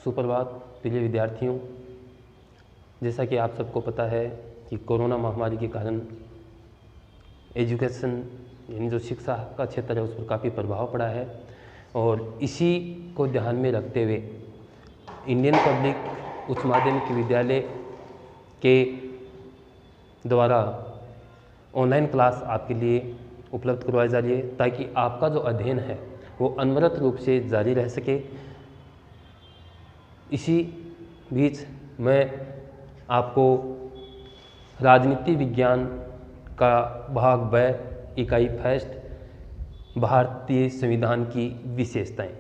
सुप्रभात प्रिय विद्यार्थियों। जैसा कि आप सबको पता है कि कोरोना महामारी के कारण एजुकेशन यानी जो शिक्षा का क्षेत्र है उस पर काफ़ी प्रभाव पड़ा है और इसी को ध्यान में रखते हुए इंडियन पब्लिक उच्च माध्यमिक विद्यालय के द्वारा ऑनलाइन क्लास आपके लिए उपलब्ध करवाई जा रही है ताकि आपका जो अध्ययन है वो अनवरत रूप से जारी रह सके। इसी बीच मैं आपको राजनीति विज्ञान का भाग ब इकाई फर्स्ट भारतीय संविधान की विशेषताएं,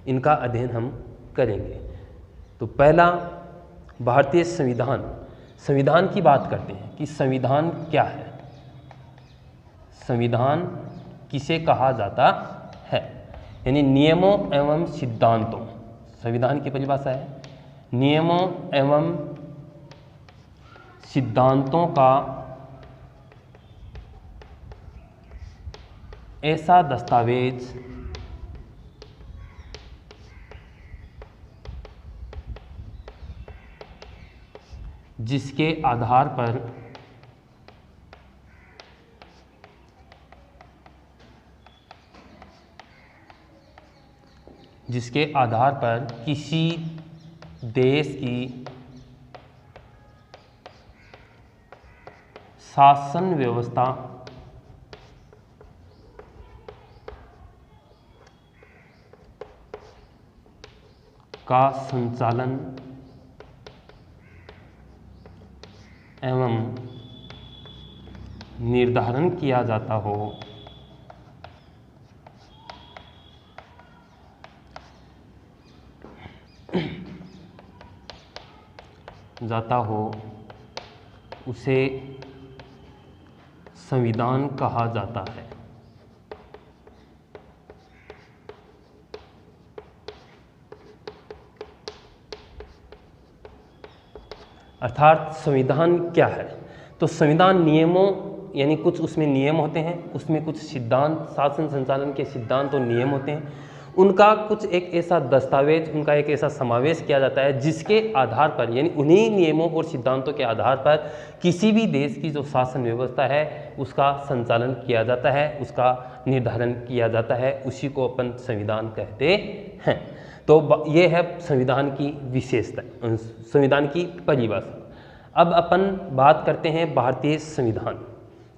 इनका अध्ययन हम करेंगे। तो पहला भारतीय संविधान की बात करते हैं कि संविधान क्या है। संविधान किसे कहा जाता है, यानी नियमों एवं सिद्धांतों। संविधान की परिभाषा है नियमों एवं सिद्धांतों का ऐसा दस्तावेज जिसके आधार पर किसी देश की शासन व्यवस्था का संचालन एवं निर्धारण किया जाता हो उसे संविधान कहा जाता है। अर्थात संविधान क्या है, तो संविधान नियमों यानी कुछ उसमें नियम होते हैं, उसमें कुछ सिद्धांत शासन संचालन के सिद्धांत और नियम होते हैं, उनका कुछ एक ऐसा दस्तावेज, उनका एक ऐसा समावेश किया जाता है जिसके आधार पर यानी उन्हीं नियमों और सिद्धांतों के आधार पर किसी भी देश की जो शासन व्यवस्था है उसका संचालन किया जाता है, उसका निर्धारण किया जाता है, उसी को अपन संविधान कहते हैं। तो ये है संविधान की विशेषता, संविधान की परिभाषा। अब अपन बात करते हैं भारतीय संविधान,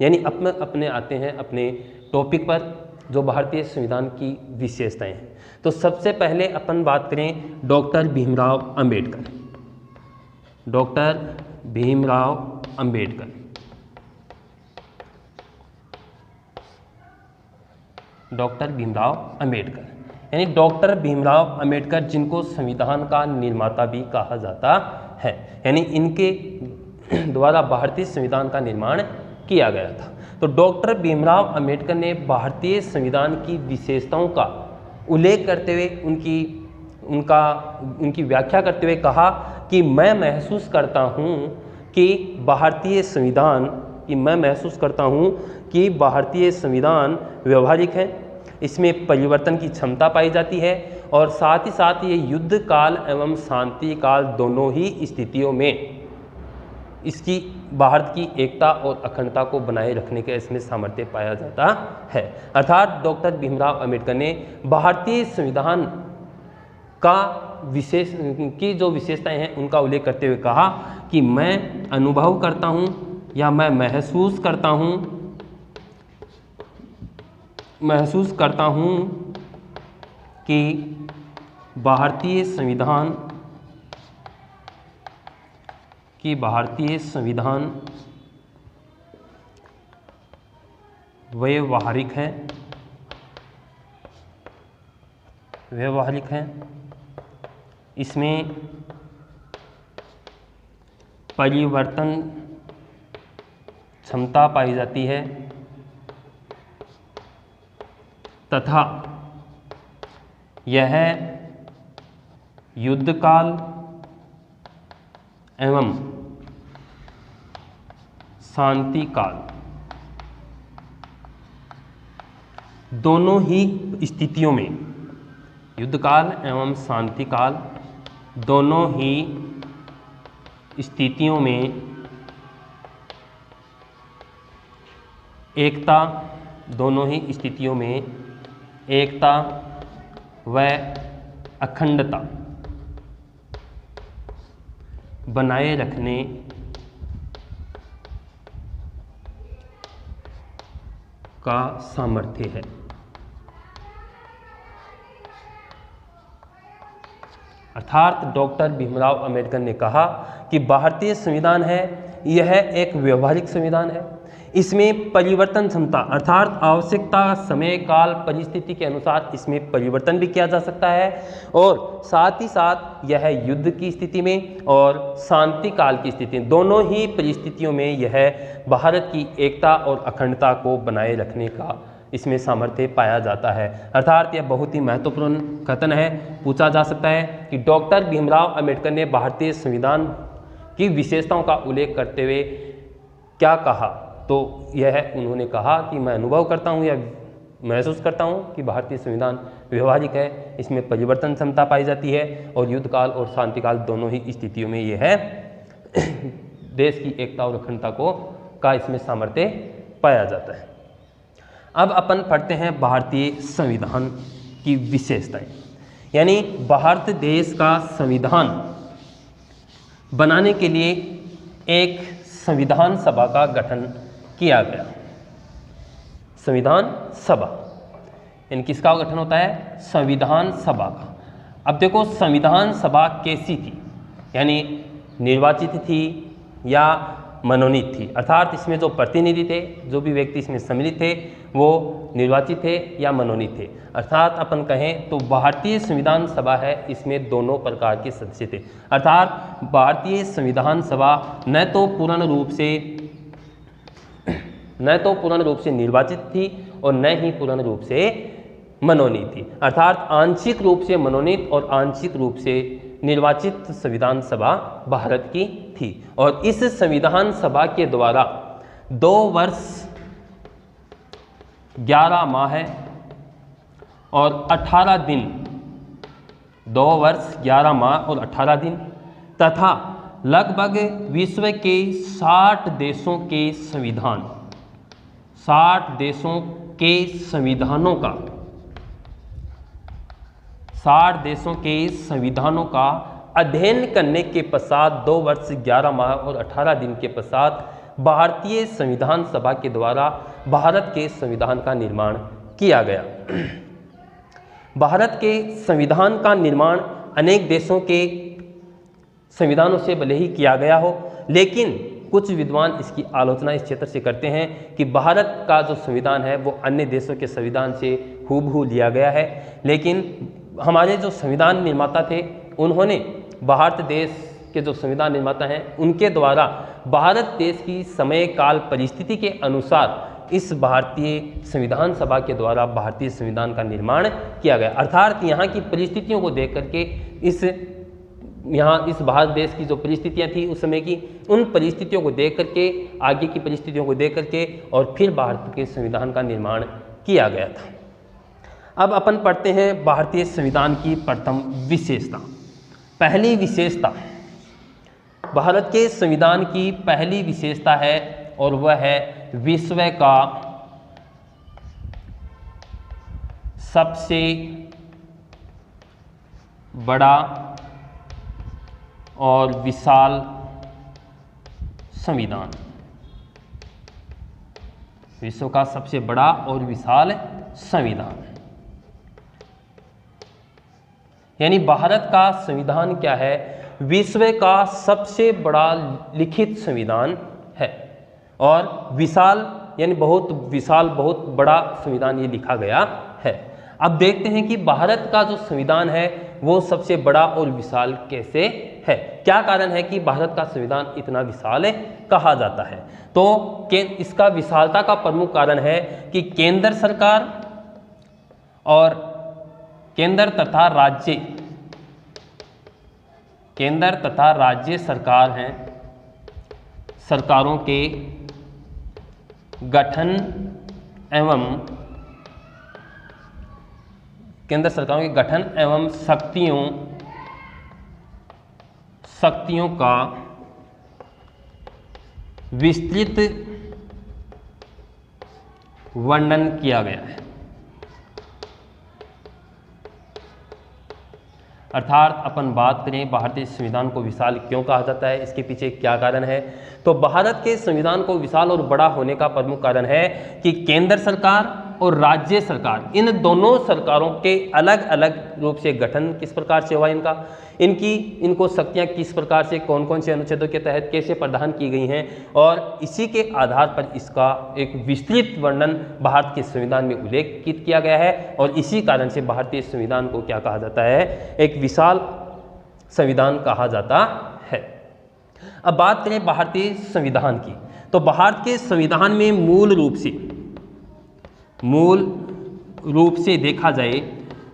यानी अपने आते हैं अपने टॉपिक पर जो भारतीय संविधान की विशेषताएं हैं। तो सबसे पहले अपन बात करें doctor Bhimrao Ambedkar. Doctor Bhimrao Ambedkar, doctor Bhimrao Ambedkar यानी डॉक्टर भीमराव अंबेडकर, जिनको संविधान का निर्माता भी कहा जाता है, यानी इनके द्वारा भारतीय संविधान का निर्माण किया गया था। तो डॉक्टर भीमराव अंबेडकर ने भारतीय संविधान की विशेषताओं का उल्लेख करते हुए उनकी व्याख्या करते हुए कहा कि मैं महसूस करता हूँ कि भारतीय संविधान व्यवहारिक है, इसमें परिवर्तन की क्षमता पाई जाती है और साथ ही साथ ये युद्ध काल एवं शांति काल दोनों ही स्थितियों में इसकी भारत की एकता और अखंडता को बनाए रखने का इसमें सामर्थ्य पाया जाता है। अर्थात डॉक्टर भीमराव अंबेडकर ने भारतीय संविधान का की जो विशेषताएं हैं उनका उल्लेख करते हुए कहा कि मैं अनुभव करता हूं या मैं महसूस करता हूं कि भारतीय संविधान व्यवहारिक है, इसमें परिवर्तन क्षमता पाई जाती है तथा यह युद्ध काल एवं शांति काल दोनों ही स्थितियों में, युद्ध काल एवं शांति काल दोनों ही स्थितियों में एकता, दोनों ही स्थितियों में एकता व अखंडता बनाए रखने का सामर्थ्य है। अर्थात डॉक्टर भीमराव अंबेडकर ने कहा कि भारतीय संविधान है यह एक व्यवहारिक संविधान है, इसमें परिवर्तन क्षमता अर्थात आवश्यकता, समय, काल, परिस्थिति के अनुसार इसमें परिवर्तन भी किया जा सकता है और साथ ही साथ यह युद्ध की स्थिति में और शांति काल की स्थिति में दोनों ही परिस्थितियों में यह भारत की एकता और अखंडता को बनाए रखने का इसमें सामर्थ्य पाया जाता है। अर्थात यह बहुत ही महत्वपूर्ण कथन है। पूछा जा सकता है कि डॉक्टर भीमराव अंबेडकर ने भारतीय संविधान की विशेषताओं का उल्लेख करते हुए क्या कहा, तो यह उन्होंने कहा कि मैं अनुभव करता हूँ या महसूस करता हूँ कि भारतीय संविधान व्यवहारिक है, इसमें परिवर्तन क्षमता पाई जाती है और युद्ध काल और शांति काल दोनों ही स्थितियों में यह है देश की एकता और अखंडता का इसमें सामर्थ्य पाया जाता है। अब अपन पढ़ते हैं भारतीय संविधान की विशेषताएं, यानी भारत देश का संविधान बनाने के लिए एक संविधान सभा का गठन किया गया। संविधान सभा यानी किसका गठन होता है? संविधान सभा का। अब देखो संविधान सभा कैसी थी, यानी निर्वाचित थी या मनोनीत थी, अर्थात इसमें जो प्रतिनिधि थे, जो भी व्यक्ति इसमें सम्मिलित थे वो निर्वाचित थे या मनोनीत थे। अर्थात अपन कहें तो भारतीय संविधान सभा है, इसमें दोनों प्रकार के सदस्य थे। अर्थात भारतीय संविधान सभा न तो पूर्ण रूप से निर्वाचित थी और न ही पूर्ण रूप से मनोनीत थी। अर्थात आंशिक रूप से मनोनीत और आंशिक रूप से निर्वाचित संविधान सभा भारत की थी और इस संविधान सभा के द्वारा 2 वर्ष 11 माह और 18 दिन 2 वर्ष 11 माह और 18 दिन तथा लगभग विश्व के 60 देशों के संविधान 60 देशों के संविधानों का 60 देशों के संविधानों का अध्ययन करने के पश्चात 2 वर्ष 11 माह और 18 दिन के पश्चात भारतीय संविधान सभा के द्वारा भारत के संविधान का निर्माण किया गया। भारत के संविधान का निर्माण अनेक देशों के संविधानों से भले ही किया गया हो, लेकिन कुछ विद्वान इसकी आलोचना इस क्षेत्र से करते हैं कि भारत का जो संविधान है वो अन्य देशों के संविधान से हूबहू लिया गया है। लेकिन हमारे जो संविधान निर्माता थे उन्होंने भारत देश के जो संविधान निर्माता हैं उनके द्वारा भारत देश की समय काल परिस्थिति के अनुसार इस भारतीय संविधान सभा के द्वारा भारतीय संविधान का निर्माण किया गया। अर्थात यहाँ की परिस्थितियों को देख करके इस भारत देश की जो परिस्थितियाँ थी उस समय की, उन परिस्थितियों को देख करके, आगे की परिस्थितियों को देख करके और फिर भारत के संविधान का निर्माण किया गया था। अब अपन पढ़ते हैं भारतीय संविधान की प्रथम विशेषता। पहली विशेषता, भारत के संविधान की पहली विशेषता है और वह है विश्व का सबसे बड़ा और विशाल संविधान। विश्व का सबसे बड़ा और विशाल संविधान, यानी भारत का संविधान क्या है? विश्व का सबसे बड़ा लिखित संविधान है और विशाल यानी बहुत विशाल, बहुत बड़ा संविधान ये लिखा गया है। अब देखते हैं कि भारत का जो संविधान है वो सबसे बड़ा और विशाल कैसे है, क्या कारण है कि भारत का संविधान इतना विशाल कहा जाता है। तो इसका विशालता का प्रमुख कारण है कि केंद्र सरकार और केंद्र तथा राज्य सरकार हैं, सरकारों के गठन एवं केंद्र सरकारों के गठन एवं शक्तियों शक्तियों का विस्तृत वर्णन किया गया है। अर्थात अपन बात करें भारतीय संविधान को विशाल क्यों कहा जाता है, इसके पीछे क्या कारण है, तो भारत के संविधान को विशाल और बड़ा होने का प्रमुख कारण है कि केंद्र सरकार और राज्य सरकार, इन दोनों सरकारों के अलग अलग रूप से गठन किस प्रकार से हुआ, इनको शक्तियां किस प्रकार से कौन कौन से अनुच्छेदों के तहत कैसे प्रदान की गई हैं, और इसी के आधार पर इसका एक विस्तृत वर्णन भारत के संविधान में उल्लेखित किया गया है। और इसी कारण से भारतीय संविधान को क्या कहा जाता है, एक विशाल संविधान कहा जाता है। अब बात करें भारतीय संविधान की, तो भारत के संविधान में मूल रूप से देखा जाए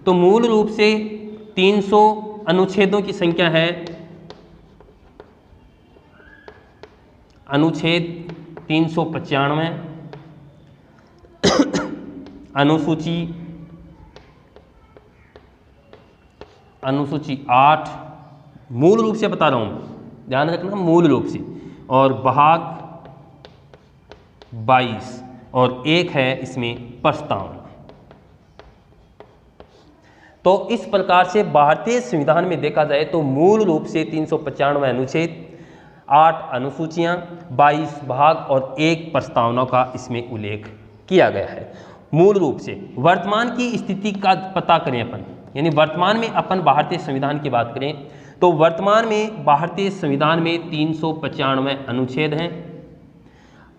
तो मूल रूप से 300 अनुच्छेदों की संख्या है। अनुच्छेद 395, अनुसूची 8, मूल रूप से बता रहा हूं, ध्यान रखना मूल रूप से, और भाग 22 और एक है इसमें प्रस्तावना। तो इस प्रकार से भारतीय संविधान में देखा जाए तो मूल रूप से 395 अनुच्छेद, 8 अनुसूचियां, 22 भाग और एक प्रस्तावना का इसमें उल्लेख किया गया है। मूल रूप से वर्तमान की स्थिति का पता करें अपन, यानी वर्तमान में अपन भारतीय संविधान की बात करें तो वर्तमान में भारतीय संविधान में 395 अनुच्छेद हैं,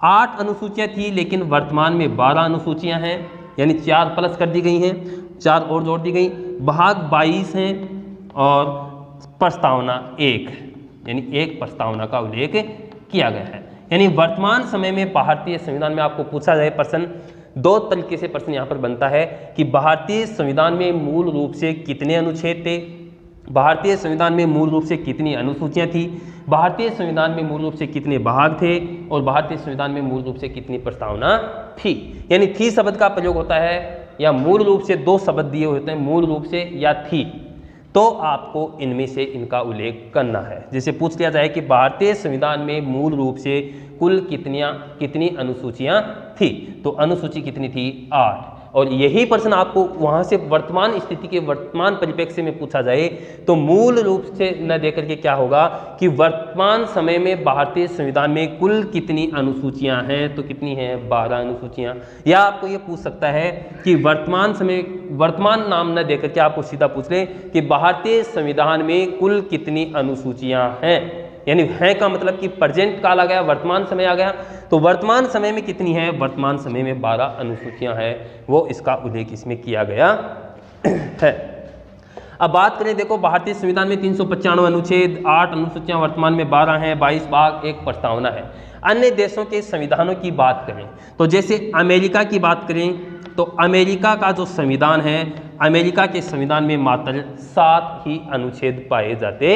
8 अनुसूचियां थी लेकिन वर्तमान में 12 अनुसूचियां हैं, यानी 4 प्लस कर दी गई हैं, 4 और जोड़ दी गई, भाग 22 हैं और प्रस्तावना 1, यानी एक प्रस्तावना का उल्लेख किया गया है। यानी वर्तमान समय में भारतीय संविधान में आपको पूछा जाए प्रश्न, 2 तरीके से प्रश्न यहाँ पर बनता है कि भारतीय संविधान में मूल रूप से कितने अनुच्छेद थे, भारतीय संविधान में मूल रूप से कितनी अनुसूचियां थी, भारतीय संविधान में मूल रूप से कितने भाग थे, और भारतीय संविधान में मूल रूप से कितनी प्रस्तावना थी। यानी थी शब्द का प्रयोग होता है, या मूल रूप से 2 शब्द दिए होते हैं, मूल रूप से या थी, तो आपको इनमें से इनका उल्लेख करना है। जैसे पूछ लिया जाए कि भारतीय संविधान में मूल रूप से कुल कितनी अनुसूचियां थी, तो अनुसूची कितनी थी, 8। और यही प्रश्न आपको वहां से वर्तमान स्थिति के वर्तमान परिप्रेक्ष्य में पूछा जाए तो मूल रूप से न देकर के क्या होगा कि वर्तमान समय में भारतीय संविधान में कुल कितनी अनुसूचियां हैं, तो कितनी हैं, 12 अनुसूचियां। या आपको ये पूछ सकता है कि वर्तमान नाम न देकर के आपको सीधा पूछ ले कि भारतीय संविधान में कुल कितनी अनुसूचियां हैं, यानी है का मतलब कि प्रेजेंट काल आ गया, वर्तमान समय आ गया, तो वर्तमान समय में कितनी है, वर्तमान समय में 12 अनुसूचियां हैं, वो इसका उल्लेख इसमें किया गया है। अब बात करें, देखो भारतीय संविधान में 395 अनुच्छेद, 8 अनुसूचियां, वर्तमान में 12 हैं, 22 भाग, एक प्रस्तावना है। अन्य देशों के संविधानों की बात करें तो जैसे अमेरिका की बात करें तो अमेरिका का जो संविधान है, अमेरिका के संविधान में मात्र 7 ही अनुच्छेद पाए जाते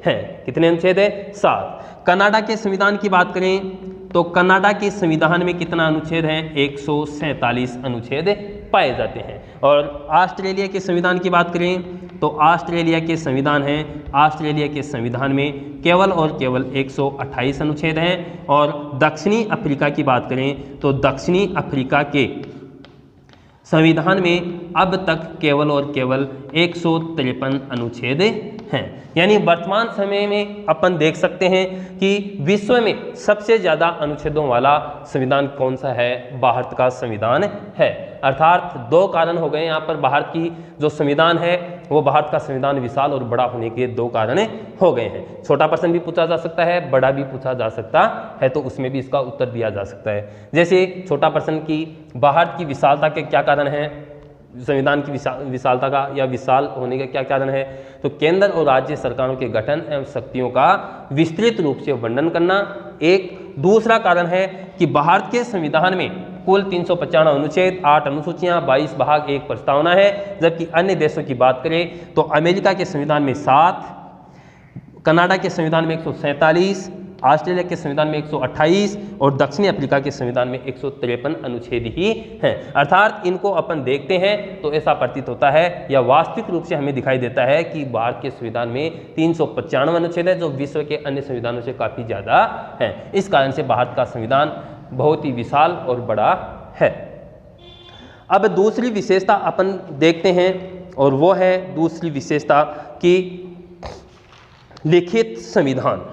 हैं। कितने अनुच्छेद है, 7। कनाडा के संविधान की बात करें तो कनाडा के संविधान में कितना अनुच्छेद है, 147 अनुच्छेद पाए जाते हैं। और ऑस्ट्रेलिया के संविधान की बात करें तो ऑस्ट्रेलिया के संविधान है, ऑस्ट्रेलिया के संविधान में केवल और केवल 128 अनुच्छेद हैं। और दक्षिणी अफ्रीका की बात करें तो दक्षिणी अफ्रीका के संविधान में अब तक केवल और केवल 153 अनुच्छेद हैं। यानी वर्तमान समय में अपन देख सकते हैं कि विश्व में सबसे ज़्यादा अनुच्छेदों वाला संविधान कौन सा है, भारत का संविधान है। अर्थात 2 कारण हो गए यहाँ पर, भारत की जो संविधान है वो भारत का संविधान विशाल और बड़ा होने के 2 कारण हो गए हैं। छोटा प्रश्न भी पूछा जा सकता है, बड़ा भी पूछा जा सकता है, तो उसमें भी इसका उत्तर दिया जा सकता है। जैसे छोटा प्रश्न की भारत की विशालता के क्या कारण है, संविधान की विशालता का या विशाल होने का क्या कारण है, तो केंद्र और राज्य सरकारों के गठन एवं शक्तियों का विस्तृत रूप से वर्णन करना एक। दूसरा कारण है कि भारत के संविधान में कुल 395 अनुच्छेद, 8 अनुसूचियां, 22 भाग, एक प्रस्तावना है। जबकि अन्य देशों की बात करें तो अमेरिका के संविधान में 7, कनाडा के संविधान में 147, ऑस्ट्रेलिया के संविधान में 128 और दक्षिणी अफ्रीका के संविधान में 153 अनुच्छेद ही हैं। अर्थात इनको अपन देखते हैं तो ऐसा प्रतीत होता है या वास्तविक रूप से हमें दिखाई देता है कि भारत के संविधान में 395 अनुच्छेद है, जो विश्व के अन्य संविधानों से काफ़ी ज़्यादा है। इस कारण से भारत का संविधान बहुत ही विशाल और बड़ा है। अब दूसरी विशेषता अपन देखते हैं और वो है दूसरी विशेषता कि लिखित संविधान।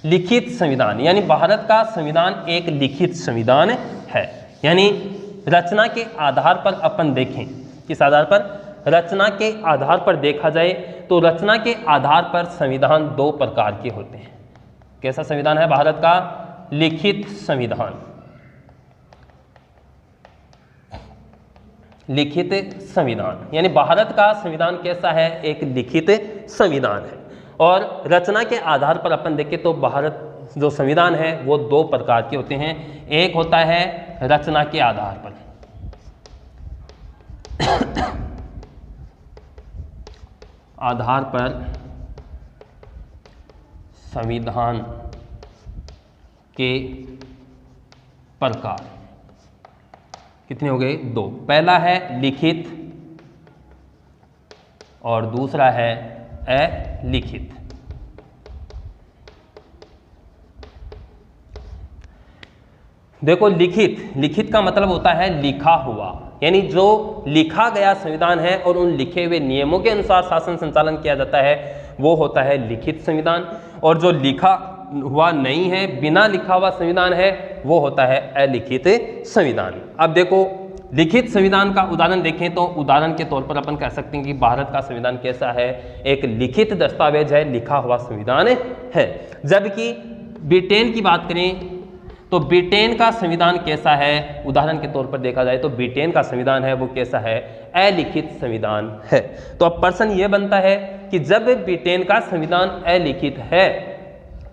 लिखित संविधान यानी भारत का संविधान एक लिखित संविधान है। यानी रचना के आधार पर अपन देखें, किस आधार पर? रचना के आधार पर देखा जाए तो रचना के आधार पर संविधान दो प्रकार के होते हैं। कैसा संविधान है भारत का? लिखित संविधान। लिखित संविधान यानी भारत का संविधान कैसा है? एक लिखित संविधान है। और रचना के आधार पर अपन देखें तो भारत जो संविधान है वो दो प्रकार के होते हैं। एक होता है रचना के आधार पर, आधार पर संविधान के प्रकार। कितने हो गए? दो। पहला है लिखित और दूसरा है अलिखित। देखो लिखित का मतलब होता है लिखा हुआ, यानी जो लिखा गया संविधान है और उन लिखे हुए नियमों के अनुसार शासन संचालन किया जाता है वो होता है लिखित संविधान। और जो लिखा हुआ नहीं है, बिना लिखा हुआ संविधान है, वो होता है अलिखित संविधान। अब देखो लिखित संविधान का उदाहरण देखें तो उदाहरण के तौर पर अपन कह सकते हैं कि भारत का संविधान कैसा है? एक लिखित दस्तावेज है, लिखा हुआ संविधान है। जबकि ब्रिटेन की बात करें तो ब्रिटेन का संविधान कैसा है? उदाहरण के तौर पर देखा जाए तो ब्रिटेन का संविधान है वो कैसा है? अलिखित संविधान है। तो अब प्रश्न ये बनता है कि जब ब्रिटेन का संविधान अलिखित है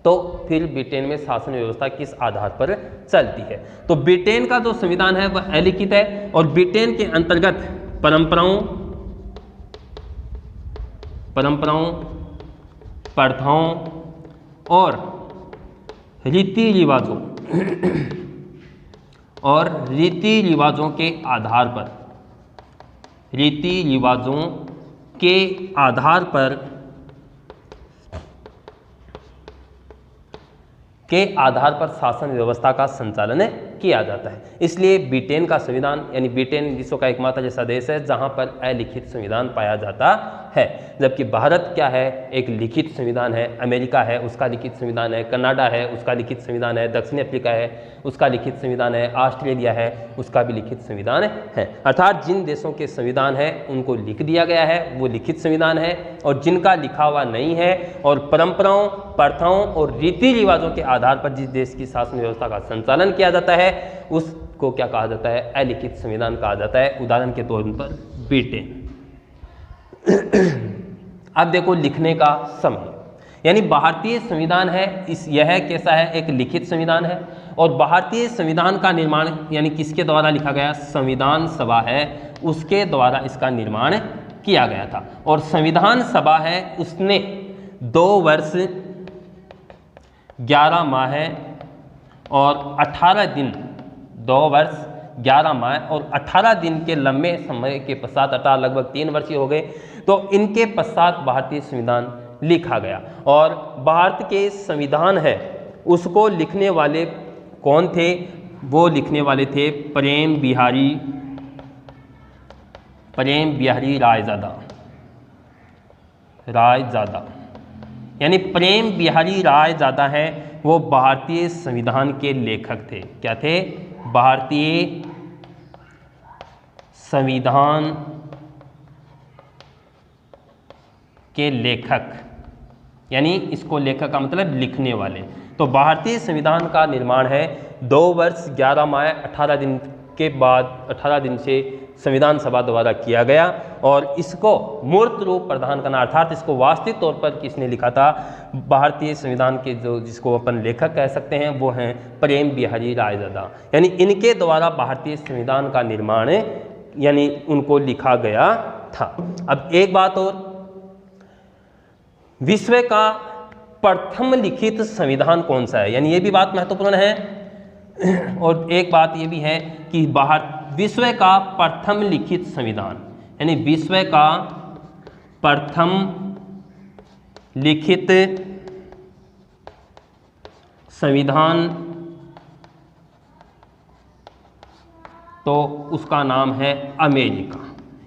तो फिर ब्रिटेन में शासन व्यवस्था किस आधार पर चलती है? तो ब्रिटेन का जो संविधान है वह अलिखित है और ब्रिटेन के अंतर्गत परंपराओं, प्रथाओं और रीति रिवाजों के आधार पर शासन व्यवस्था का संचालन किया जाता है। इसलिए ब्रिटेन का संविधान यानी ब्रिटेन विश्व का एकमात्र ऐसा देश है जहां पर अलिखित संविधान पाया जाता है। जबकि भारत क्या है? एक लिखित संविधान है। अमेरिका है उसका लिखित संविधान है, कनाडा है उसका लिखित संविधान है, दक्षिण अफ्रीका है उसका लिखित संविधान है, ऑस्ट्रेलिया है उसका भी लिखित संविधान है। अर्थात जिन देशों के संविधान है उनको लिख दिया गया है वो लिखित संविधान है, और जिनका लिखा हुआ नहीं है और परंपराओं, प्रथाओं और रीति रिवाजों के आधार पर जिस देश की शासन व्यवस्था का संचालन किया जाता है उसको क्या कहा जाता है? अलिखित संविधान कहा जाता है। उदाहरण के तौर पर ब्रिटेन। अब देखो लिखने का समय, यानी भारतीय संविधान है यह कैसा है? एक लिखित संविधान है। और भारतीय संविधान का निर्माण यानी किसके द्वारा लिखा गया? संविधान सभा है उसके द्वारा इसका निर्माण किया गया था। और संविधान सभा है उसने 2 वर्ष 11 माह और 18 दिन 2 वर्ष 11 माह और 18 दिन के लंबे समय के पश्चात, अर्थात लगभग 3 वर्ष हो गए, तो इनके पश्चात भारतीय संविधान लिखा गया। और भारत के संविधान है उसको लिखने वाले कौन थे? वो लिखने वाले थे प्रेम बिहारी रायजादा। यानी प्रेम बिहारी रायजादा है वो भारतीय संविधान के लेखक थे। क्या थे? भारतीय संविधान के लेखक, यानी इसको लेखक का मतलब लिखने वाले। तो भारतीय संविधान का निर्माण है 2 वर्ष 11 माह 18 दिन के बाद 18 दिन से संविधान सभा द्वारा किया गया। और इसको मूर्त रूप प्रदान करना, अर्थात इसको वास्तविक तौर पर किसने लिखा था? भारतीय संविधान के जो जिसको अपन लेखक कह सकते हैं वो हैं प्रेम बिहारी रायजादा। यानी इनके द्वारा भारतीय संविधान का निर्माण यानी उनको लिखा गया था। अब एक बात और, विश्व का प्रथम लिखित संविधान कौन सा है, यानी ये भी बात महत्वपूर्ण है। और एक बात ये भी है कि विश्व का प्रथम लिखित संविधान, यानी विश्व का प्रथम लिखित संविधान, तो उसका नाम है अमेरिका।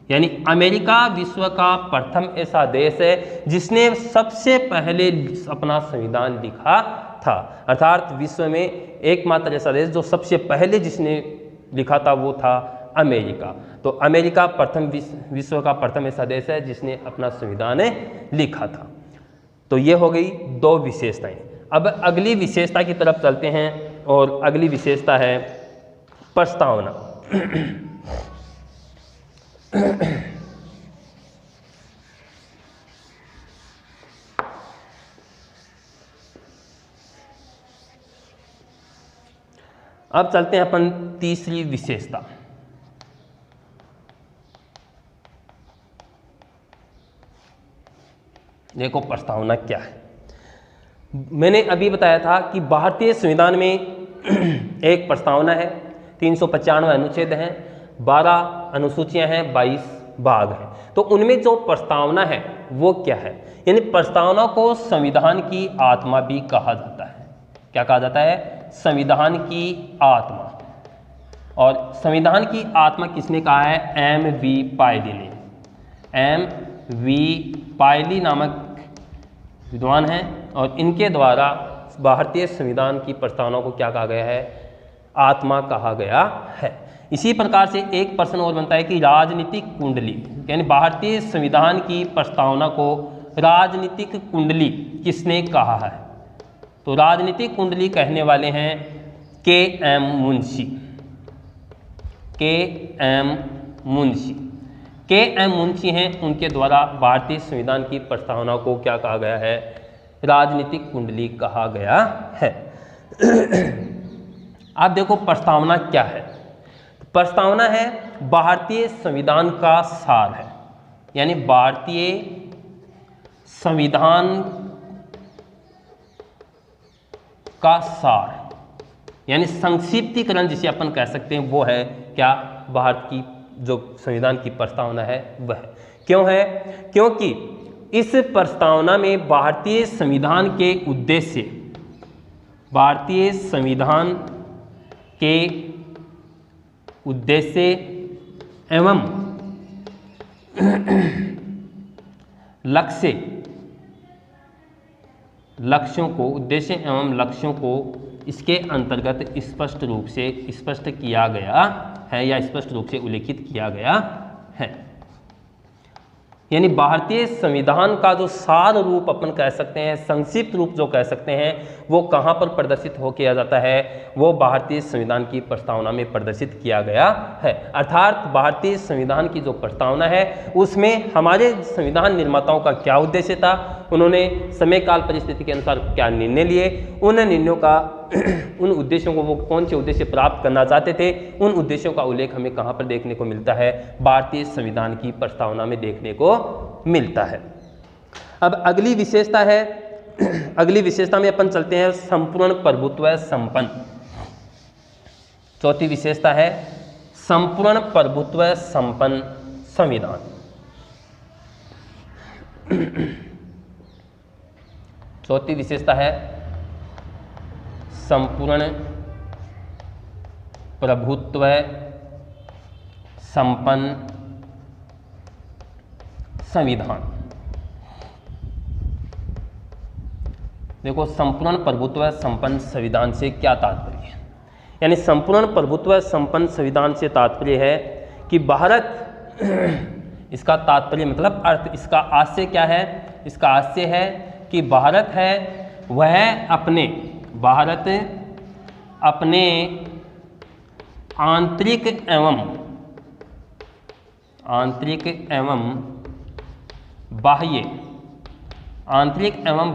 यानी अमेरिका विश्व का प्रथम ऐसा देश है जिसने सबसे पहले अपना संविधान लिखा था, अर्थात विश्व में एकमात्र ऐसा देश जो सबसे पहले जिसने लिखा था वो था अमेरिका। तो अमेरिका विश्व का प्रथम ऐसा देश है जिसने अपना संविधान लिखा था। तो ये हो गई दो विशेषताएं। अब अगली विशेषता की तरफ चलते हैं और अगली विशेषता है प्रस्तावना। अब चलते हैं अपन तीसरी विशेषता। देखो प्रस्तावना क्या है। मैंने अभी बताया था कि भारतीय संविधान में एक प्रस्तावना है, 395 अनुच्छेद हैं, 12 अनुसूचियां हैं, 22 भाग हैं। तो उनमें जो प्रस्तावना है वो क्या है, यानी प्रस्तावना को संविधान की आत्मा भी कहा जाता है। क्या कहा जाता है? संविधान की आत्मा। और संविधान की आत्मा किसने कहा है? M.V. पायली ने। M.V. पायली नामक विद्वान हैं और इनके द्वारा भारतीय संविधान की प्रस्तावना को क्या कहा गया है? आत्मा कहा गया है। इसी प्रकार से एक प्रश्न और बनता है कि राजनीतिक कुंडली, यानी भारतीय संविधान की प्रस्तावना को राजनीतिक कुंडली किसने कहा है? तो राजनीतिक कुंडली कहने वाले हैं K.M. Munshi. K.M. Munshi K.M. Munshi हैं, उनके द्वारा भारतीय संविधान की प्रस्तावना को क्या कहा गया है? राजनीतिक कुंडली कहा गया है। आप देखो प्रस्तावना क्या है। प्रस्तावना है भारतीय संविधान का सार है, यानी भारतीय संविधान का सार, यानी संक्षिप्तीकरण जिसे अपन कह सकते हैं वो है क्या? भारत की जो संविधान की प्रस्तावना है वह। क्यों है? क्योंकि इस प्रस्तावना में भारतीय संविधान के उद्देश्य, भारतीय संविधान के उद्देश्य एवं लक्ष्यों को, उद्देश्य एवं लक्ष्यों को इसके अंतर्गत स्पष्ट रूप से स्पष्ट किया गया है या स्पष्ट रूप से उल्लेखित किया गया है। यानी भारतीय संविधान का जो सार रूप अपन कह सकते हैं, संक्षिप्त रूप जो कह सकते हैं, वो कहाँ पर प्रदर्शित हो किया जाता है? वो भारतीय संविधान की प्रस्तावना में प्रदर्शित किया गया है। अर्थात भारतीय संविधान की जो प्रस्तावना है उसमें हमारे संविधान निर्माताओं का क्या उद्देश्य था, उन्होंने समय काल परिस्थिति के अनुसार क्या निर्णय लिए, उन निर्णयों का उन उद्देश्यों को, वो कौन से उद्देश्य प्राप्त करना चाहते थे, उन उद्देश्यों का उल्लेख हमें कहाँ पर देखने को मिलता है? भारतीय संविधान की प्रस्तावना में देखने को मिलता है। अब अगली विशेषता है, अगली विशेषता में अपन चलते हैं संपूर्ण प्रभुत्व संपन्न। चौथी विशेषता है संपूर्ण प्रभुत्व संपन्न संविधान। चौथी विशेषता है संपूर्ण प्रभुत्व संपन्न संविधान। देखो संपूर्ण प्रभुत्व संपन्न संविधान से क्या तात्पर्य है? यानी संपूर्ण प्रभुत्व संपन्न संविधान से तात्पर्य है कि भारत, इसका तात्पर्य मतलब अर्थ, इसका आशय क्या है? इसका आशय है कि भारत है वह अपने आंतरिक एवं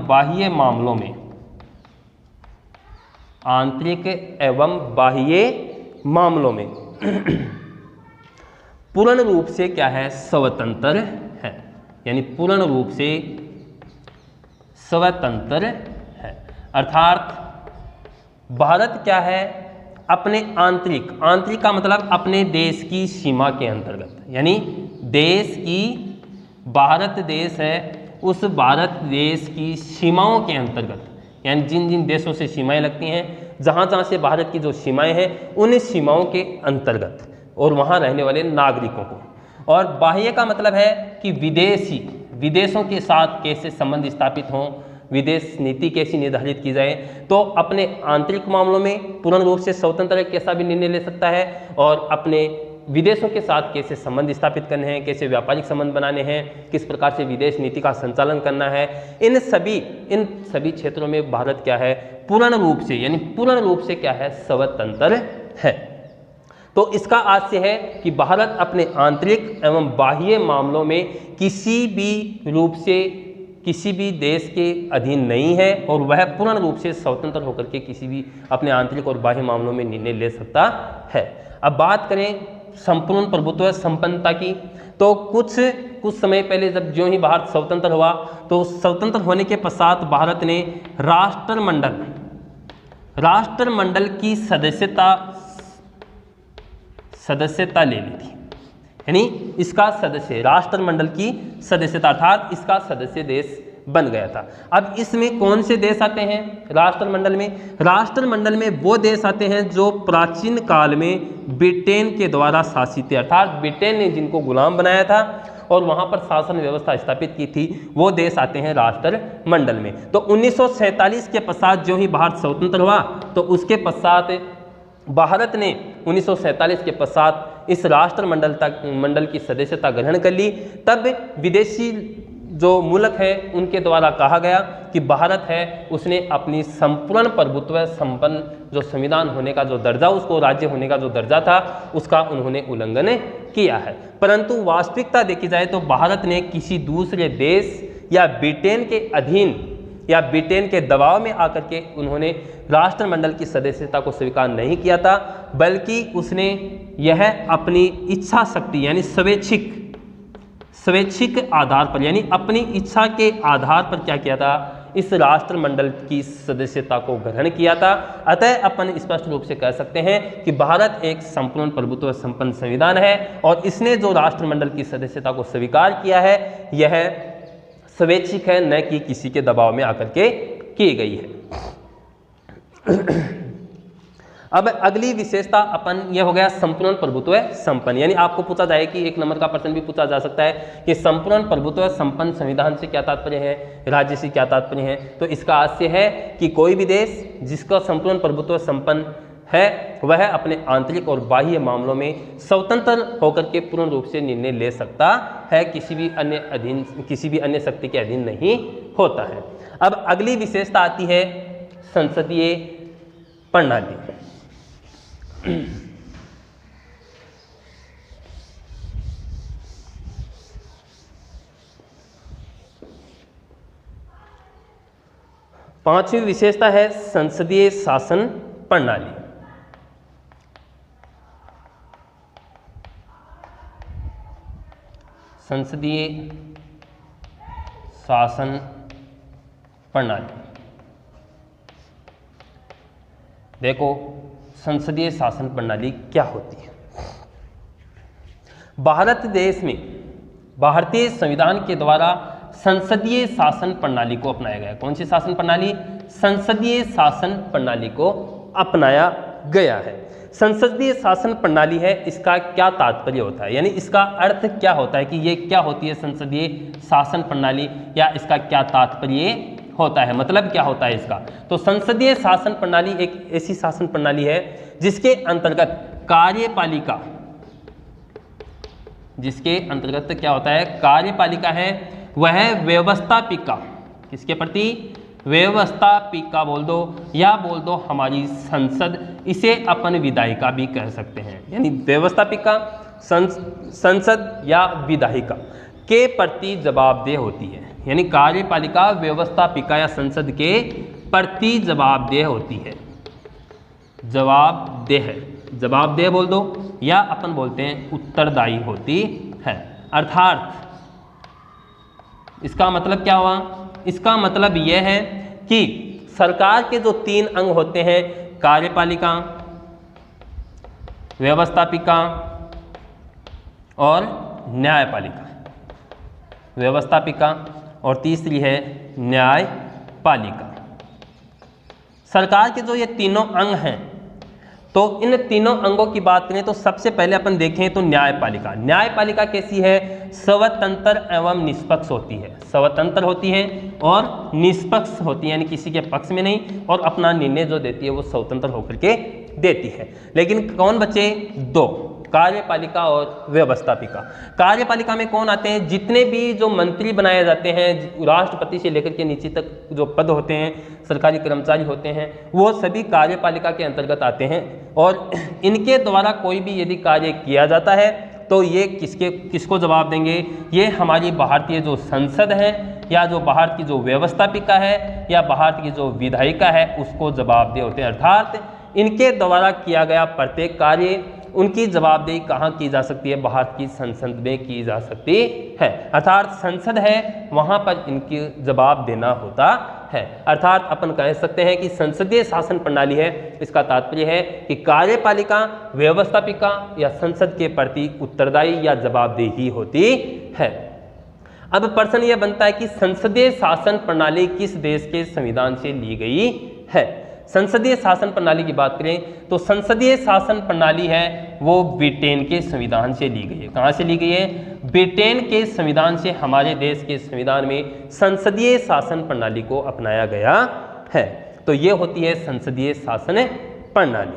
बाह्य मामलों में, आंतरिक एवं बाह्य मामलों में पूर्ण रूप से क्या है? स्वतंत्र है। यानी पूर्ण रूप से स्वतंत्र है। अर्थात भारत क्या है, अपने आंतरिक, आंतरिक का मतलब अपने देश की सीमा के अंतर्गत, यानी देश की, भारत देश है, उस भारत देश की सीमाओं के अंतर्गत, यानी जिन जिन देशों से सीमाएं लगती हैं, जहाँ जहाँ से भारत की जो सीमाएं हैं, उन सीमाओं के अंतर्गत और वहाँ रहने वाले नागरिकों को। और बाह्य का मतलब है कि विदेशी, विदेशों के साथ कैसे संबंध स्थापित हों, विदेश नीति कैसी निर्धारित की जाए। तो अपने आंतरिक मामलों में पूर्ण रूप से स्वतंत्र कैसा भी निर्णय ले सकता है, और अपने विदेशों के साथ कैसे संबंध स्थापित करने हैं, कैसे व्यापारिक संबंध बनाने हैं, किस प्रकार से विदेश नीति का संचालन करना है, इन सभी क्षेत्रों में भारत क्या है, पूर्ण रूप से, यानी पूर्ण रूप से क्या है, स्वतंत्र है। तो इसका आशय है कि भारत अपने आंतरिक एवं बाह्य मामलों में किसी भी रूप से किसी भी देश के अधीन नहीं है, और वह पूर्ण रूप से स्वतंत्र होकर के किसी भी अपने आंतरिक और बाह्य मामलों में निर्णय ले सकता है। अब बात करें संपूर्ण प्रभुत्व संपन्नता की, तो कुछ समय पहले जब ज्यों ही भारत स्वतंत्र हुआ, तो स्वतंत्र होने के पश्चात भारत ने राष्ट्रमंडल की सदस्यता ले ली थी, यानी इसका सदस्य, राष्ट्रमंडल की सदस्यता, अर्थात इसका सदस्य देश बन गया था। अब इसमें कौन से देश आते हैं राष्ट्रमंडल में? राष्ट्रमंडल में वो देश आते हैं जो प्राचीन काल में ब्रिटेन के द्वारा शासित थे, अर्थात ब्रिटेन ने जिनको गुलाम बनाया था और वहाँ पर शासन व्यवस्था स्थापित की थी, वो देश आते हैं राष्ट्रमंडल में। तो 1947 के पश्चात जो ही भारत स्वतंत्र हुआ, तो उसके पश्चात भारत ने 1947 के पश्चात इस राष्ट्रमंडल की सदस्यता ग्रहण कर ली। तब विदेशी जो मुल्क है उनके द्वारा कहा गया कि भारत है, उसने अपनी संपूर्ण प्रभुत्व संपन्न जो संविधान होने का जो दर्जा, उसको राज्य होने का जो दर्जा था, उसका उन्होंने उल्लंघन किया है। परंतु वास्तविकता देखी जाए तो भारत ने किसी दूसरे देश या ब्रिटेन के अधीन या ब्रिटेन के दबाव में आकर के उन्होंने राष्ट्रमंडल की सदस्यता को स्वीकार नहीं किया था, बल्कि उसने यह अपनी इच्छा शक्ति यानी स्वैच्छिक आधार पर, यानी अपनी इच्छा के आधार पर क्या किया था, इस राष्ट्रमंडल की सदस्यता को ग्रहण किया था। अतः अपन स्पष्ट रूप से कह सकते हैं कि भारत एक संपूर्ण प्रभुत्व संपन्न संविधान है, और इसने जो राष्ट्रमंडल की सदस्यता को स्वीकार किया है, यह स्वैच्छिक है, न कि किसी के दबाव में आकर के की गई है। अब अगली विशेषता अपन ये हो गया संपूर्ण प्रभुत्व संपन्न, यानी आपको पूछा जाए कि एक नंबर का प्रश्न भी पूछा जा सकता है कि संपूर्ण प्रभुत्व संपन्न संविधान से क्या तात्पर्य है, राज्य से क्या तात्पर्य है। तो इसका आशय है कि कोई भी देश जिसका संपूर्ण प्रभुत्व संपन्न है, वह अपने आंतरिक और बाह्य मामलों में स्वतंत्र होकर के पूर्ण रूप से निर्णय ले सकता है, किसी भी अन्य शक्ति के अधीन नहीं होता है। अब अगली विशेषता आती है संसदीय प्रणाली। पांचवी विशेषता है संसदीय शासन प्रणाली। संसदीय शासन प्रणाली। देखो संसदीय शासन प्रणाली क्या होती है। भारत देश में भारतीय संविधान के द्वारा संसदीय शासन प्रणाली को अपनाया गया। कौन सी शासन प्रणाली? संसदीय शासन प्रणाली को अपनाया गया है। संसदीय शासन प्रणाली है, इसका क्या तात्पर्य होता है, यानी इसका अर्थ क्या होता है कि ये क्या होती है संसदीय शासन प्रणाली, या इसका क्या तात्पर्य होता है, मतलब क्या होता है इसका। तो संसदीय शासन प्रणाली एक ऐसी शासन प्रणाली है जिसके अंतर्गत कार्यपालिका, जिसके अंतर्गत क्या होता है, कार्यपालिका है, वह व्यवस्थापिका, किसके प्रति? व्यवस्थापिका बोल दो या बोल दो हमारी संसद, इसे अपन विधायिका भी कह सकते हैं। यानी व्यवस्थापिका संसद या विधायिका के प्रति जवाबदेह होती है, यानी कार्यपालिका व्यवस्थापिका या संसद के प्रति जवाबदेह होती है। जवाबदेह बोल दो या अपन बोलते हैं उत्तरदायी होती है। अर्थात इसका मतलब क्या हुआ इसका मतलब यह है कि सरकार के जो 3 अंग होते हैं, कार्यपालिका, व्यवस्थापिका और न्यायपालिका, व्यवस्थापिका और तीसरी है न्यायपालिका। सरकार के जो ये तीनों अंग हैं, तो इन तीनों अंगों की बात करें तो सबसे पहले अपन देखें तो न्यायपालिका। न्यायपालिका कैसी है? स्वतंत्र एवं निष्पक्ष होती है, स्वतंत्र होती है और निष्पक्ष होती है, यानी किसी के पक्ष में नहीं, और अपना निर्णय जो देती है वो स्वतंत्र होकर के देती है। लेकिन कौन बचे? 2, कार्यपालिका और व्यवस्थापिका। कार्यपालिका में कौन आते हैं? जितने भी जो मंत्री बनाए जाते हैं, राष्ट्रपति से लेकर के नीचे तक जो पद होते हैं, सरकारी कर्मचारी होते हैं, वो सभी कार्यपालिका के अंतर्गत आते हैं। और इनके द्वारा कोई भी यदि कार्य किया जाता है तो ये किसको जवाब देंगे? ये हमारी भारतीय जो संसद है, या जो भारत की जो व्यवस्थापिका है, या भारत की जो विधायिका है, उसको जवाबदेह होते हैं। अर्थात इनके द्वारा किया गया प्रत्येक कार्य, उनकी जवाबदेही कहाँ की जा सकती है? भारत की संसद में की जा सकती है। अर्थात संसद है, वहाँ पर इनकी जवाब देना होता है। अर्थात अपन कह सकते हैं कि संसदीय शासन प्रणाली है, इसका तात्पर्य है कि कार्यपालिका, व्यवस्थापिका या संसद के प्रति उत्तरदायी या जवाबदेही होती है। अब प्रश्न यह बनता है कि संसदीय शासन प्रणाली किस देश के संविधान से ली गई है? संसदीय शासन प्रणाली की बात करें तो संसदीय शासन प्रणाली है वो ब्रिटेन के संविधान से ली गई है। कहाँ से ली गई है? ब्रिटेन के संविधान से हमारे देश के संविधान में संसदीय शासन प्रणाली को अपनाया गया है। तो ये होती है संसदीय शासन प्रणाली।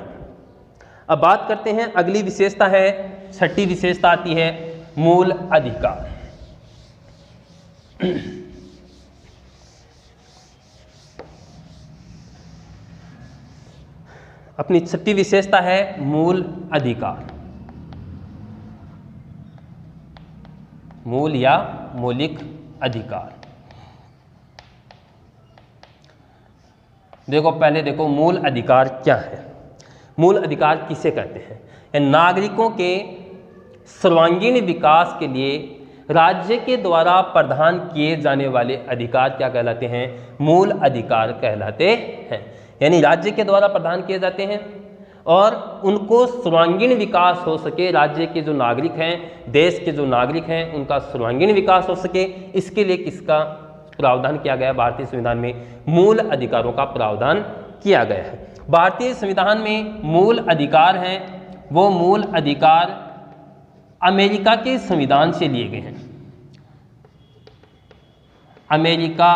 अब बात करते हैं, अगली विशेषता है, 6ठी विशेषता आती है मूल अधिकार। अपनी 6ठी विशेषता है मूल अधिकार। मूल या मौलिक अधिकार। देखो पहले देखो मूल अधिकार क्या है। मूल अधिकार किसे कहते हैं? नागरिकों के सर्वांगीण विकास के लिए राज्य के द्वारा प्रदान किए जाने वाले अधिकार क्या कहलाते हैं? मूल अधिकार कहलाते हैं। यानी राज्य के द्वारा प्रदान किए जाते हैं और उनको सर्वांगीण विकास हो सके, राज्य के जो नागरिक हैं, देश के जो नागरिक हैं, उनका सर्वांगीण विकास हो सके, इसके लिए किसका प्रावधान किया गया? भारतीय संविधान में मूल अधिकारों का प्रावधान किया गया है। भारतीय संविधान में मूल अधिकार हैं, वो मूल अधिकार अमेरिका के संविधान से लिए गए हैं। अमेरिका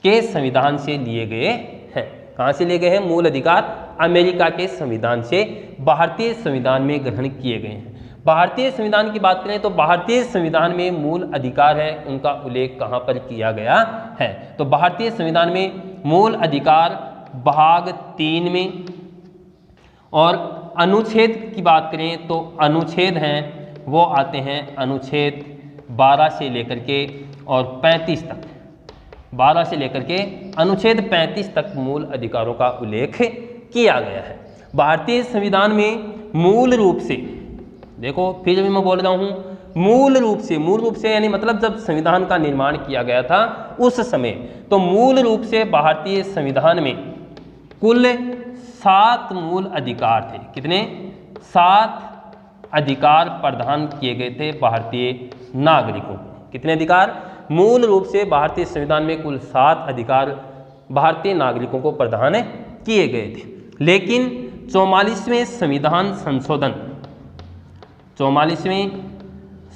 के संविधान से लिए गए हैं। कहाँ से लिए गए हैं? मूल अधिकार अमेरिका के संविधान से भारतीय संविधान में ग्रहण किए गए हैं। भारतीय संविधान की बात करें तो भारतीय संविधान में मूल अधिकार है, उनका उल्लेख कहाँ पर किया गया है? तो भारतीय संविधान में मूल अधिकार भाग 3 में, और अनुच्छेद की बात करें तो अनुच्छेद हैं वो आते हैं अनुच्छेद 12 से लेकर के और 35 तक। 12 से लेकर के अनुच्छेद 35 तक मूल अधिकारों का उल्लेख किया गया है। भारतीय संविधान में मूल रूप से, देखो फिर भी मैं बोल रहा हूँ, मूल रूप से यानी मतलब जब संविधान का निर्माण किया गया था उस समय, तो मूल रूप से भारतीय संविधान में कुल 7 मूल अधिकार थे। कितने? 7 अधिकार प्रदान किए गए थे भारतीय नागरिकों को। कितने अधिकार? मूल रूप से भारतीय संविधान में कुल 7 अधिकार भारतीय नागरिकों को प्रदान किए गए थे। लेकिन 44वें संविधान संशोधन, 44वें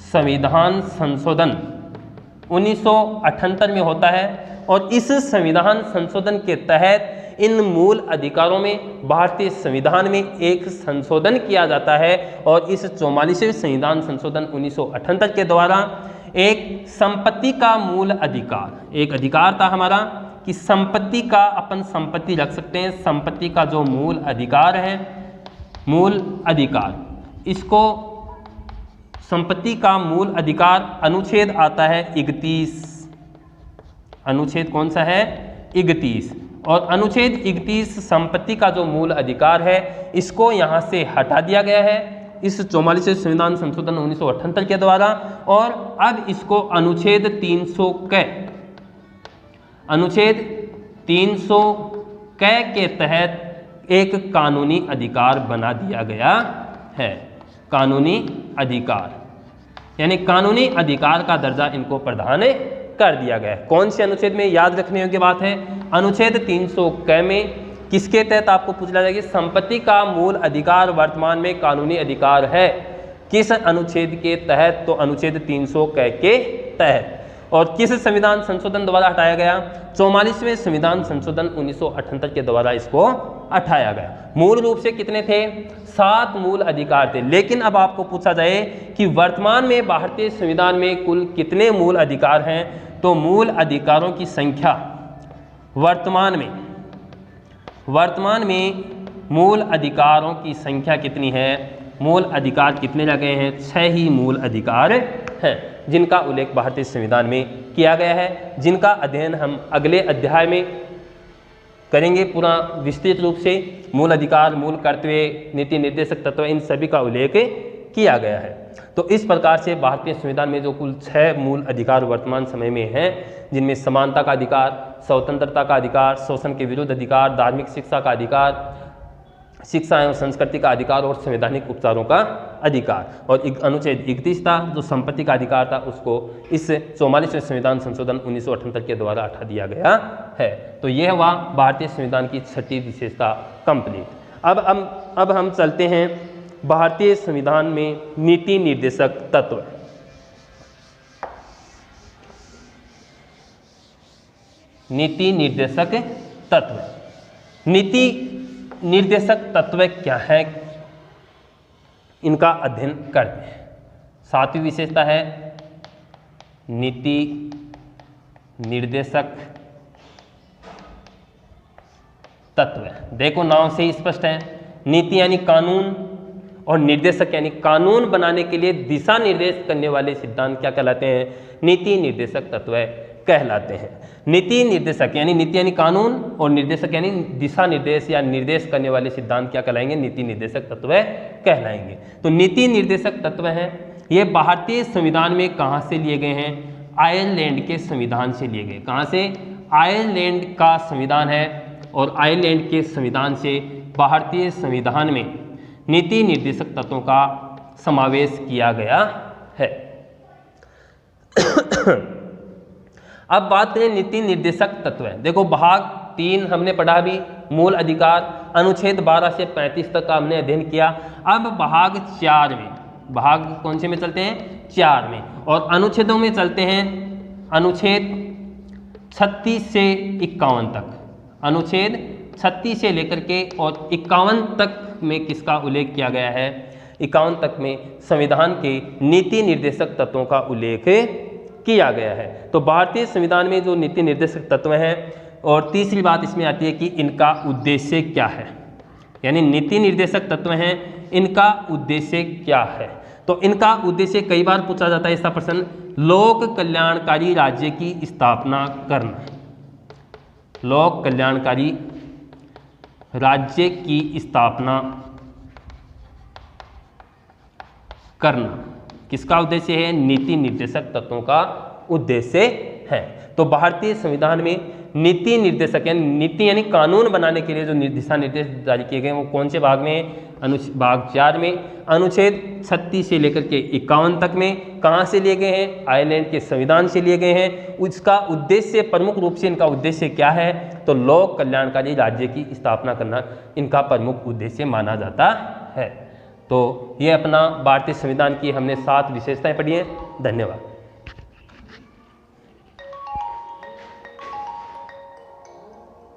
संविधान संशोधन 1978 में होता है, और इस संविधान संशोधन के तहत इन मूल अधिकारों में भारतीय संविधान में एक संशोधन किया जाता है। और इस 44वें संविधान संशोधन 1978 के द्वारा एक संपत्ति का मूल अधिकार, एक अधिकार था हमारा कि संपत्ति का, अपन संपत्ति रख सकते हैं, संपत्ति का जो मूल अधिकार है, मूल अधिकार, इसको संपत्ति का मूल अधिकार अनुच्छेद आता है 31। अनुच्छेद कौन सा है? 31। और अनुच्छेद 31 संपत्ति का जो मूल अधिकार है, इसको यहाँ से हटा दिया गया है इस 44वें संविधान संशोधन 1978 के द्वारा, और अब इसको अनुच्छेद 300 के अनुच्छेद 300 के तहत एक कानूनी अधिकार बना दिया गया है। कानूनी अधिकार यानी कानूनी अधिकार का दर्जा इनको प्रदान कर दिया गया है। कौन से अनुच्छेद में, याद रखने योग्य बात है, अनुच्छेद 300 क में किसके तहत आपको पूछा जाएगा, संपत्ति का मूल अधिकार वर्तमान में कानूनी अधिकार है। किस अनुच्छेद के तहत, तो अनुच्छेद 300 क के तहत। और किस संविधान संशोधन द्वारा हटाया गया, 44वें संविधान संशोधन 1978 के द्वारा इसको हटाया गया। मूल रूप से कितने थे, 7 मूल अधिकार थे। लेकिन अब आपको पूछा जाए कि वर्तमान में भारतीय संविधान में कुल कितने मूल अधिकार हैं, तो मूल अधिकारों की संख्या वर्तमान में मूल अधिकारों की संख्या कितनी है, मूल अधिकार कितने लगे हैं, 6 ही मूल अधिकार हैं जिनका उल्लेख भारतीय संविधान में किया गया है, जिनका अध्ययन हम अगले अध्याय में करेंगे पूरा विस्तृत रूप से। मूल अधिकार, मूल कर्तव्य, नीति निर्देशक तत्व, इन सभी का उल्लेख किया गया है। तो इस प्रकार से भारतीय संविधान में जो कुल 6 मूल अधिकार वर्तमान समय में हैं, जिनमें समानता का अधिकार, स्वतंत्रता का अधिकार, शोषण के विरुद्ध अधिकार, धार्मिक शिक्षा का अधिकार, शिक्षा एवं संस्कृति का अधिकार और संवैधानिक उपचारों का अधिकार, और अनुच्छेद 31 था जो संपत्ति का अधिकार था, उसको इस 44वें संविधान संशोधन 1978 के द्वारा हटा दिया गया है। तो यह हुआ भारतीय संविधान की 6ठी विशेषता कंप्लीट। अब हम चलते हैं भारतीय संविधान में नीति निर्देशक तत्व। नीति निर्देशक तत्व, नीति निर्देशक तत्व क्या है, इनका अध्ययन करते हैं। 7वीं विशेषता है नीति निर्देशक तत्व। देखो नाम से ही स्पष्ट है, नीति यानी कानून और निर्देशक यानी कानून बनाने के लिए दिशा निर्देश करने वाले सिद्धांत क्या कहलाते हैं, नीति निर्देशक तत्व कहलाते हैं। नीति निर्देशक यानी नीति यानी कानून और निर्देशक यानी दिशा निर्देश या निर्देश करने वाले सिद्धांत क्या कहलाएंगे, नीति निर्देशक तत्व कहलाएंगे। तो नीति निर्देशक तत्व हैं, ये भारतीय संविधान में कहाँ से लिए गए हैं, आयरलैंड के संविधान से लिए गए। कहाँ से, आयरलैंड का संविधान है और आयरलैंड के संविधान से भारतीय संविधान में नीति निर्देशक तत्वों का समावेश किया गया है। अब बात करें नीति निर्देशक तत्व। देखो भाग 3 हमने पढ़ा भी, मूल अधिकार, अनुच्छेद 12 से 35 तक का हमने अध्ययन किया। अब भाग 4 में, भाग कौन से में चलते हैं, 4 में, और अनुच्छेदों में चलते हैं अनुच्छेद 36 से 51 तक। अनुच्छेद 36 से लेकर के और 51 तक में किसका उल्लेख किया गया है, 51 तक में संविधान के नीति निर्देशक तत्वों का उल्लेख किया गया है। तो भारतीय संविधान में जो नीति निर्देशक तत्व हैं, और तीसरी बात इसमें आती है कि इनका उद्देश्य क्या है, यानी नीति निर्देशक तत्व हैं, इनका उद्देश्य क्या है। तो इनका उद्देश्य कई बार पूछा जाता है इसका प्रश्न, लोक कल्याणकारी राज्य की स्थापना करना। लोक कल्याणकारी राज्य की स्थापना करना किसका उद्देश्य है, नीति निर्देशक तत्वों का उद्देश्य है। तो भारतीय संविधान में नीति निर्देशक यानी नीति यानी कानून बनाने के लिए जो दिशा निर्देश जारी किए गए वो कौन से भाग में, भाग 4 में, अनुच्छेद 36 से लेकर के 51 तक में। कहाँ से लिए गए हैं, आयरलैंड के संविधान से लिए गए हैं। उसका उद्देश्य, प्रमुख रूप से इनका उद्देश्य क्या है, तो लोक कल्याणकारी राज्य की स्थापना करना इनका प्रमुख उद्देश्य माना जाता है। तो ये अपना भारतीय संविधान की हमने 7 विशेषताएं पढ़ी हैं। धन्यवाद।